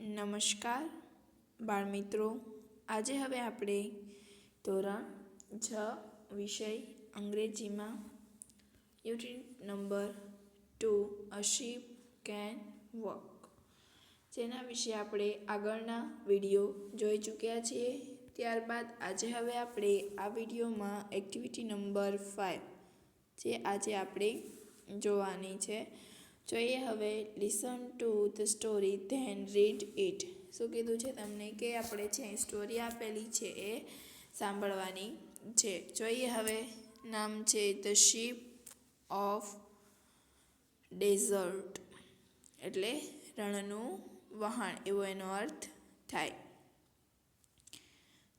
નમસ્કાર બાળમિત્રો, આજે હવે આપણે ધોરણ 6 વિષય અંગ્રેજીમાં unit number 2 a ship can walk જેના વિશે આપણે આગળના વિડીયો જોઈ ચૂક્યા છીએ. ત્યારબાદ આજે હવે આપણે આ વિડીયોમાં એક્ટિવિટી નંબર 5 જે આજે આપણે જોવાની છે. જોઈએ હવે listen to the story than read it. શું કીધું છે તમને કે આપણે છે સ્ટોરી આપેલી છે એ સાંભળવાની છે. જોઈએ હવે નામ છે ધ શીપ ઓફ ડેઝર્ટ એટલે રણનું વહાણ એવો એનો અર્થ થાય.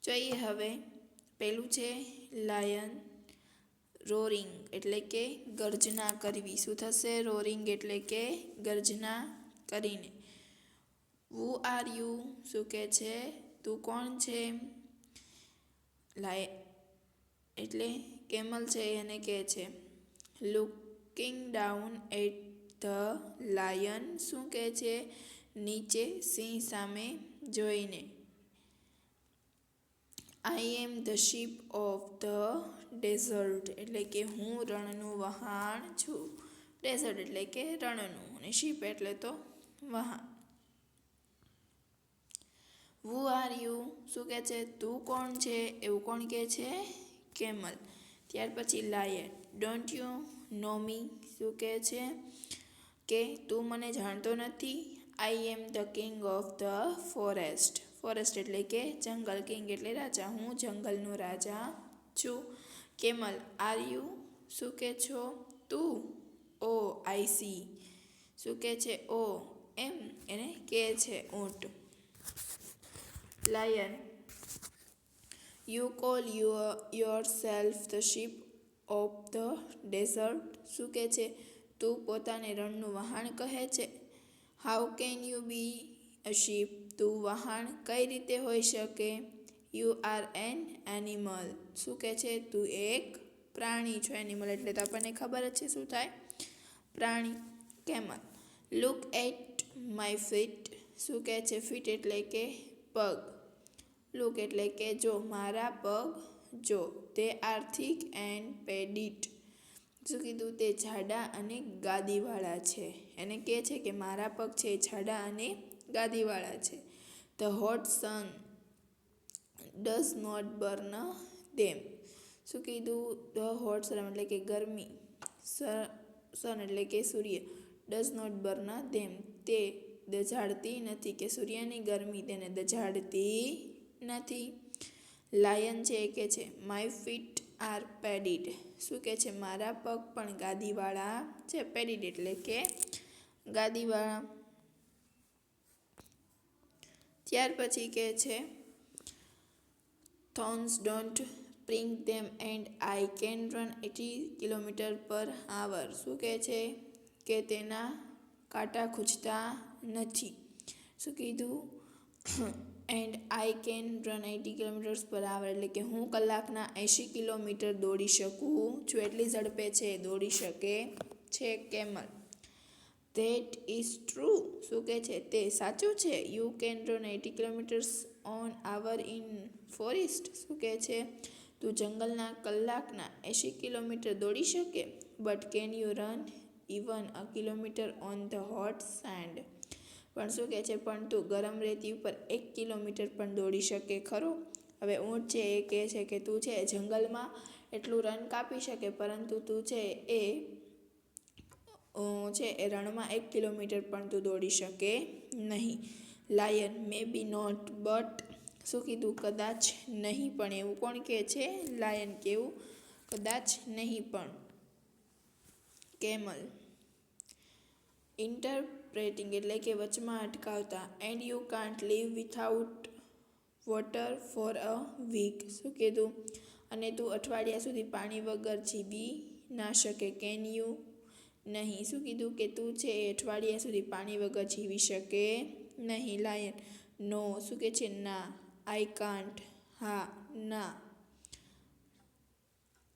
જોઈએ હવે પેલું છે લાયન રોરિંગ એટલે કે ગર્જના કરવી. શું થશે? રોરિંગ એટલે કે ગર્જના કરીને. વુ આર યુ શું કહે છે? તું કોણ છે? લાય એટલે કેમલ છે એને કહે છે. Looking down at the lion શું કહે છે? નીચે સિંહ સામે જોઈને. I am the ship of the desert એટલે કે હું રણનું વહાણ છું. ડેઝર્ટ એટલે કે રણનું અને શીપ એટલે તો વહાણ. વુ આર યુ શું કહે છે? તું કોણ છે? એવું કોણ કહે છે? કેમલ. ત્યાર પછી lion don't you know me શું કહે છે? કે તું મને જાણતો નથી. I am the king of the forest. Forest એટલે કે જંગલ. કિંગ એટલે રાજા. હું જંગલનો રાજા છું. કેમલ આર યુ શું કહે છો? તું. ઓ આઈ સી શું કહે છે? ઓ એમ એને કહે છે ઊંટ. Lion you call yourself the ship of the desert શું કહે છે? તું પોતાને રણનું વહાણ કહે છે. How can you be a ship તું વહાણ કઈ રીતે હોઈ શકે? યુ આર એન એનિમલ શું કહે છે? તું એક પ્રાણી છો. એનિમલ એટલે તો આપણને ખબર જ છે શું થાય? પ્રાણી. Camel look at my feet શું કહે છે? ફીટ એટલે કે પગ. લુક એટલે કે જો. મારા પગ જો. તે આર થીક એન્ડ પેડિટ શું કીધું? તે જાડા અને ગાદીવાળા છે. એને કહે છે કે મારા પગ છે જાડા અને ગાદીવાળા છે. The hot sun does not burn them શું કીધું? ધ હોટ સન એટલે કે ગરમી. સન એટલે કે સૂર્ય. ડઝ નોટ બર્ન ધેમ તે દઝાડતી નથી કે સૂર્યની ગરમી તેને દઝાડતી નથી. લાયન છે એ કે છે માય ફીટ આર પેડિડ શું કહે છે? મારા પગ પણ ગાદીવાળા છે. પેડિડ એટલે કે ગાદીવાળા. ત્યાર પછી કહે છે thorns don't prick them and I can run 80 km/h શું કહે છે? કે તેના કાંટા ખૂંચતા નથી. શું કીધું? And I can run 80 km/h એટલે કે હું કલાકના 80 કિલોમીટર દોડી શકું છું. એટલી ઝડપે છે દોડી શકે છે. કેમલ ધેટ ઇઝ ટ્રુ શું કહે છે? તે સાચું છે. You can run 80 km/h in forest શું કહે છે? તું જંગલના કલાકના 80 કિલોમીટર દોડી શકે. But can you run even a kilometre on the hot send પણ શું કહે છે? પણ તું ગરમ રેતી ઉપર 1 કિલોમીટર પણ દોડી શકે ખરો? હવે ઊંટ છે એ કહે છે કે તું છે જંગલમાં એટલું રન કાપી શકે પરંતુ તું છે એ રણમાં 1 કિલોમીટર પણ તું દોડી શકે નહીં. Lion may be not but શું કીધું? કદાચ નહીં પણ. એવું કોણ કહે છે? લાયન. કેવું? કદાચ નહીં પણ. કેમલ ઇન્ટરપ્રેટિંગ એટલે કે વચમાં અટકાવતા. And you can't live without water for a week શું કીધું? અને તું અઠવાડિયા સુધી પાણી વગર જીવી ના શકે. કેન યુ નહીં શું કીધું? કે તું છે એ અઠવાડિયા સુધી પાણી વગર જીવી શકે નહીં. લાયન નો શું કહે છે? ના. આઈ કાન્ટ હા ના.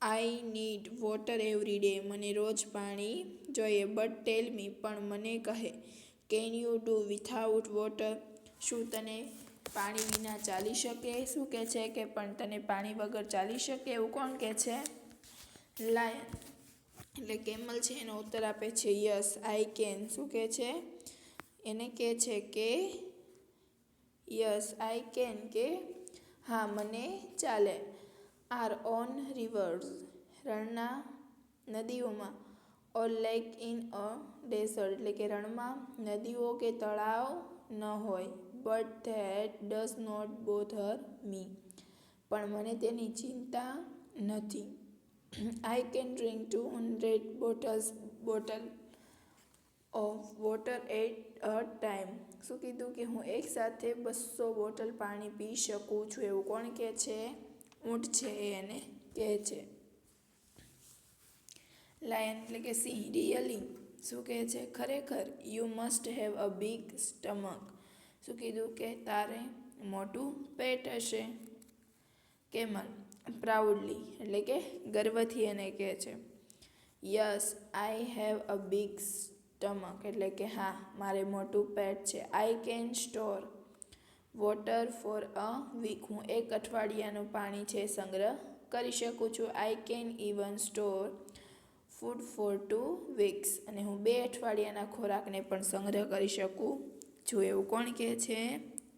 I need water every day મને રોજ પાણી જોઈએ. બટ ટેલ મી પણ મને કહે. Can you do without water શું તને પાણી વિના ચાલી શકે? શું કહે છે કે પણ તને પાણી વગર ચાલી શકે? એવું કોણ કહે છે? લાયન એટલે કેમલ છે એનો ઉત્તર આપે છે યસ આઈ કેન. શું કહે છે? એને કહે છે કે યસ આઈ કેન, કે હા મને ચાલે. આર ઓન રિવર્સ રણના નદીઓમાં, or lake in a desert એટલે કે રણમાં નદીઓ કે તળાવ ન હોય. But that does not bother me પણ મને તેની ચિંતા નથી. I can drink 200 bottle of water at a time. શું કીધું કે હું એક સાથે 200 બોટલ પાણી પી શકું છું. એવું કોણ કહે છે? ઊંટ છે એને કહે છે. લાયન એટલે કે સિંહ રિયલી શું કહે છે? ખરેખર. You must have a big stomach. શું કીધું કે તારે મોટું પેટ હશે. કેમલ પ્રાઉડલી એટલે કે ગર્વથી એને કહે છે yes I have a big stomach એટલે કે હા મારે મોટું પેટ છે. I can store water for a week હું એક અઠવાડિયાનું પાણી છે સંગ્રહ કરી શકું છું. I can even store food for 2 weeks અને હું 2 અઠવાડિયાના ખોરાકને પણ સંગ્રહ કરી શકું છું. એવું કોણ કહે છે?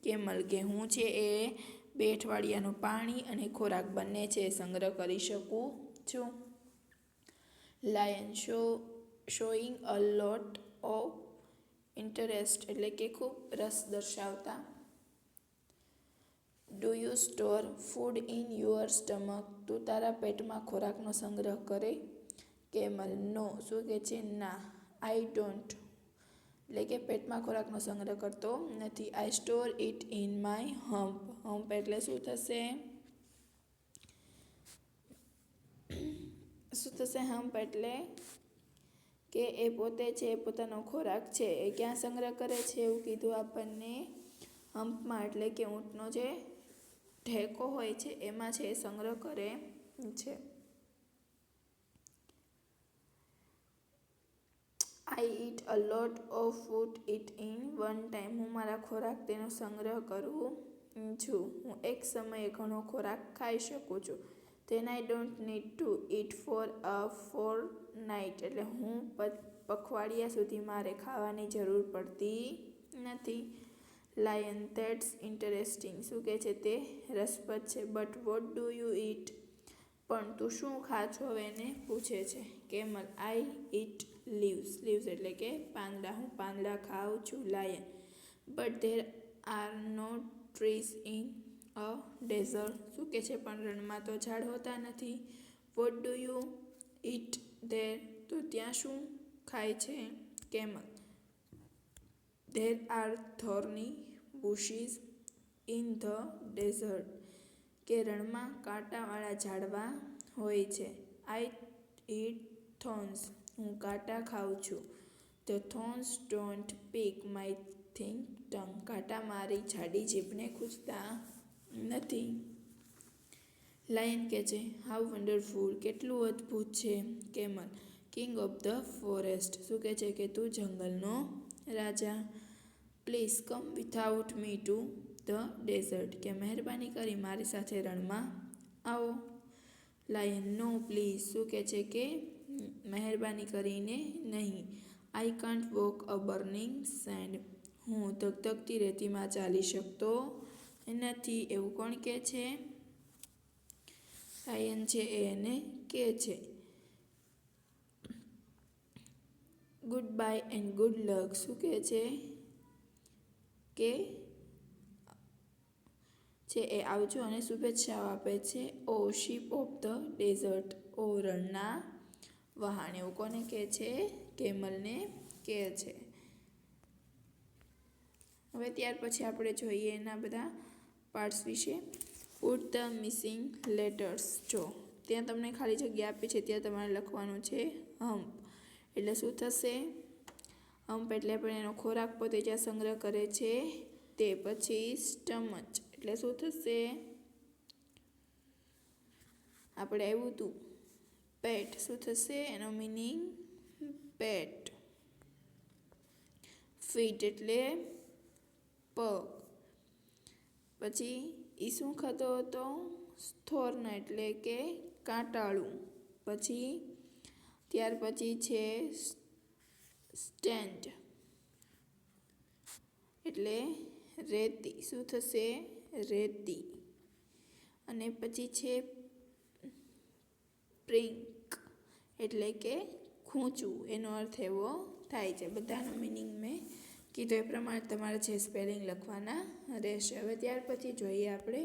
કેમલ કે હું છે એ 2 અઠવાડિયાનું પાણી અને ખોરાક બંને છે સંગ્રહ કરી શકું છું. Lion showing a lot of interest એટલે કે ખૂબ રસ દર્શાવતા. Do you store food in your stomach તું તારા પેટમાં ખોરાકનો સંગ્રહ કરે? કેમલ નો શું કહે છે? ના. આઈ ડોન્ટ એટલે કે પેટમાં ખોરાકનો સંગ્રહ કરતો નથી. I store it in my hump. Hump એટલે શું થશે? શું થશે? હમ્પ એટલે કે એ પોતે છે એ પોતાનો ખોરાક છે એ ક્યાં સંગ્રહ કરે છે એવું કીધું આપણને હમ્પમાં એટલે કે ઊંટનો જે ઢેકો હોય છે એમાં છે એ સંગ્રહ કરે છે. I eat a lot of food eat in one time હું મારા ખોરાક તેનો સંગ્રહ કરું છું. હું એક સમયે ઘણો ખોરાક ખાઈ શકું છું. Then I don't need to eat for a fortnight એટલે હું પખવાડિયા સુધી મારે ખાવાની જરૂર પડતી નથી. લાયન ધેટ્સ ઇન્ટરેસ્ટિંગ શું કહે છે? તે રસપ્રદ છે. But what do you eat પણ તું શું ખા છો? હવે એને પૂછે છે. Camel I eat leaves. Leaves એટલે કે પાંદડા. હું પાંદડા ખાઉં છું. Lion but there are no trees in a desert શું કહે છે? પણ રણમાં તો ઝાડ હોતા નથી. What do you eat there તો ત્યાં શું ખાય છે? Camel there are thorny bushes in the desert કે રણમાં કાંટાવાળા ઝાડવા હોય છે. આઈ ઇટ થોર્ન્સ હું કાંટા ખાઉં છું. The thorns don't pick my thick tongue કાંટા મારી જાડી જીભને ખૂંચતા નથી. લાયન કહે છે હાઉ વન્ડરફુલ કેટલું અદ્ભુત છે. Camel king of the forest શું કહે છે? કે તું જંગલનો રાજા. Please come without me to the desert કે મહેરબાની કરી મારી સાથે રણમાં આવો. લાયન નો પ્લીઝ શું કહે છે? કે મહેરબાની કરીને નહીં. I can't walk a burning send હું ધગધગતી રેતીમાં ચાલી શકતો નથી. એવું કોણ કહે છે? લાયન છે એને કહે છે. Good bye and good luck શું કહે છે? કે છે એ આવજો અને શુભેચ્છાઓ આપે છે. ઓ શીપ ઓફ ધ ડેઝર્ટ ઓ રણના વહાણ એવું કોને કહે છે? કેમલને કહે છે. હવે ત્યાર પછી આપણે જોઈએ એના બધા પાર્ટ્સ વિશે. પુટ ધ મિસિંગ લેટર્સ જો ત્યાં તમને ખાલી જગ્યા આપી છે ત્યાં તમારે લખવાનું છે હમ્પ એટલે શું થશે? હમ્પ એટલે આપણે એનો ખોરાક પોતે જ્યાં સંગ્રહ કરે છે તે. પછી સ્ટમચ એટલે શું થશે? આપણે આવ્યું હતું પેટ શું થશે? એનો મિનિંગ પેટ. ફીટ એટલે પગ પછી એ શું ખાતો હતો? થોર્ન એટલે કે કાંટાળું. પછી ત્યાર પછી છે સ્ટેન્ડ એટલે રેતી. શું થશે? રેતી. અને પછી છે પ્રિંક એટલે કે ખૂંચવું. એનો અર્થ એવો થાય છે. બધાનો મિનિંગ મેં કીધું એ પ્રમાણે તમારે છે સ્પેલિંગ લખવાના રહેશે. હવે ત્યાર પછી જોઈએ આપણે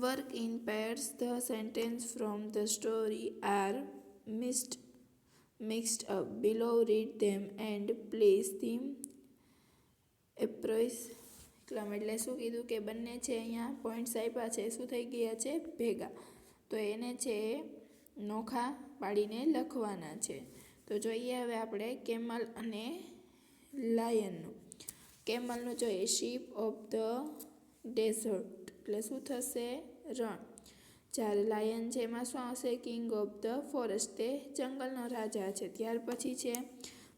work in pairs. The sentence from the story are mixed up. Below read them and place them approximately. એટલે શું કીધું કે બંને છે અહીંયા પોઈન્ટ્સ આપ્યા છે, શું થઈ ગયા છે? ભેગા. તો એને છે નોખા પાડીને લખવાના છે. તો જોઈએ હવે આપણે કેમલ અને લાયનનું. કેમલનું જોઈએ શીપ ઓફ ધ ડેઝર્ટ એટલે શું થશે? રણ. જ્યારે લાયન છે એમાં શું આવશે? કિંગ ઓફ ધ ફોરેસ્ટ, તે જંગલનો રાજા છે. ત્યાર પછી છે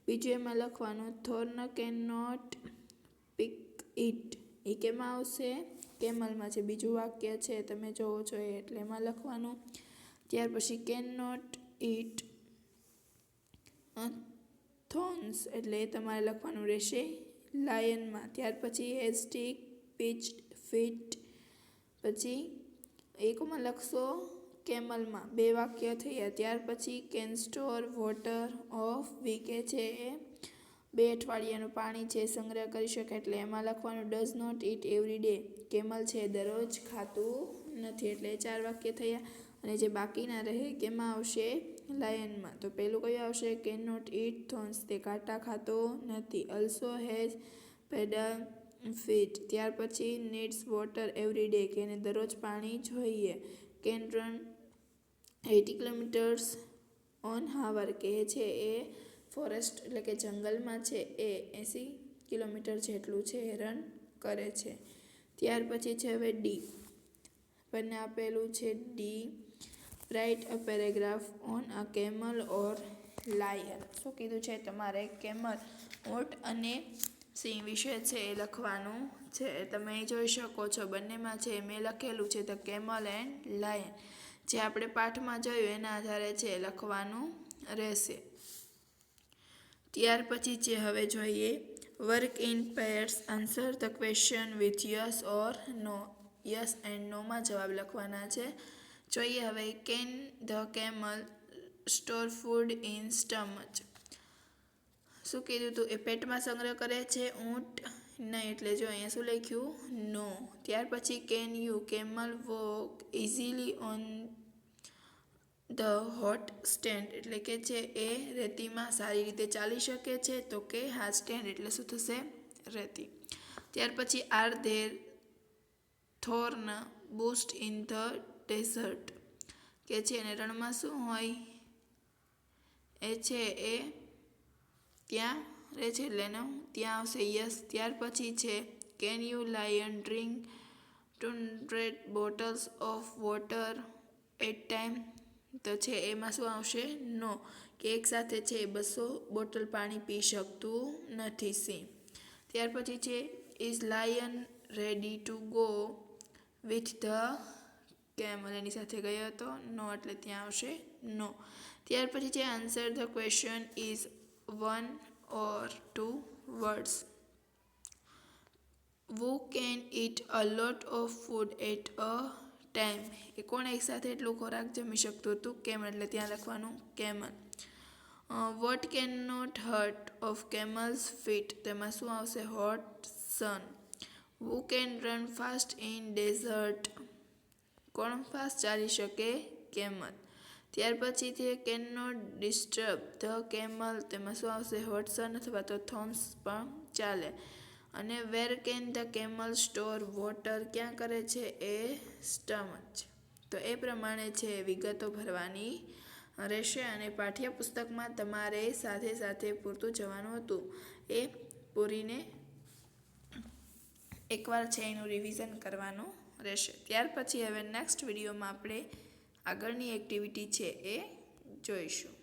બીજું એમાં લખવાનું Thorn can not pick it. એ કેમાં આવશે? કેમલમાં છે. બીજું વાક્ય છે તમે જોવો છો એટલે એમાં લખવાનું. ત્યાર પછી કેન નોટ ઇટ થોર્ન્સ એટલે તમારે લખવાનું રહેશે લાયનમાં. ત્યાર પછી હેઝ સ્ટીક પીચ્ડ ફીટ. પછી એકમાં લખશો કેમલમાં, 2 વાક્ય થયા. ત્યાર પછી can store water of week છે એ 2 અઠવાડિયાનું પાણી છે સંગ્રહ કરી શકે એટલે એમાં લખવાનું ડઝ નોટ ઇટ એવરી ડે. કેમલ છે દરરોજ ખાતું નથી એટલે 4 વાક્ય થયા. અને જે બાકીના રહે કેમાં આવશે? લાયનમાં. તો પહેલું કયું આવશે? કેન નોટ ઇટ થોર્ન્સ, તે કાંટા ખાતો નથી. Also has padded feet. ત્યાર પછી નીડ્સ વોટર એવરી ડે, કે એને દરરોજ પાણી જોઈએ. કેન રન 80 કિલોમીટર્સ ઓન હાવર, કે છે એ ફોરેસ્ટ એટલે કે જંગલમાં છે એ 80 કિલોમીટર જેટલું છે એ રન કરે છે. ત્યાર પછી છે હવે ડી. બંને આપેલું છે D. Write a paragraph on a camel or lion. શું કીધું છે? તમારે કેમલ, ઊંટ અને સિંહ વિશે છે એ લખવાનું છે. તમે જોઈ શકો છો બંનેમાં છે મેં લખેલું છે ધ કેમલ એન્ડ લાયન. જે આપણે પાઠમાં જોયું એના આધારે છે લખવાનું રહેશે. ત્યાર પછી છે હવે જોઈએ work in pairs. Answer the question with yes or no. Yes and નોમાં જવાબ લખવાના છે. જોઈએ હવે can the camel store food in stomach. શું કીધું હતું? એ પેટમાં સંગ્રહ કરે છે. ઊંટ નહીં એટલે જો અહીંયા શું લખ્યું? નો. ત્યાર પછી can you camel walk easily on the hot stand એટલે કે છે એ રેતીમાં સારી રીતે ચાલી શકે છે. તો કે હા, સ્ટેન્ડ એટલે શું થશે? રેતી. ત્યાર પછી are there thorn bushes in the desert, કે છે એને રણમાં શું હોય? એ છે એ ત્યાં રહે છે એટલે એનો ત્યાં આવશે યસ. ત્યાર પછી છે can you lion drink 200 bottles of water at time. તો છે એમાં શું આવશે? નો, કે એક સાથે છે 200 બોટલ પાણી પી શકતું નથી સિંહ. ત્યાર પછી છે is lion ready to go with the camel, એની સાથે ગયો હતો? નો એટલે ત્યાં આવશે નો. ત્યાર પછી છે answer the question is 1 or 2 words. Who can eat a lot of food at a time? એ કોણ એક સાથે એટલું ખોરાક જમી શકતું હતું? કેમલ એટલે ત્યાં લખવાનું camel. What can not hurt of camel's feet, તેમાં શું આવશે? Hot sun. Who can run fast in desert, કોણ ફાસ્ટ ચાલી શકે? કેમલ. ત્યાર પછી તે can not disturb the camel, તેમાં શું આવશે? હોટ સન અથવા તો થોર્ન્સ પણ ચાલે. અને where can the camel store water, ક્યાં કરે છે એ? સ્ટમચ. તો એ પ્રમાણે છે વિગતો ભરવાની રહેશે. અને પાઠ્યપુસ્તકમાં તમારે સાથે સાથે પૂરતું જવાનું હતું એ પૂરીને એકવાર છે એનું રિવિઝન કરવાનું રહેશે. ત્યાર પછી હવે નેક્સ્ટ વિડીયોમાં આપણે આગળની એક્ટિવિટી છે એ જોઈશું.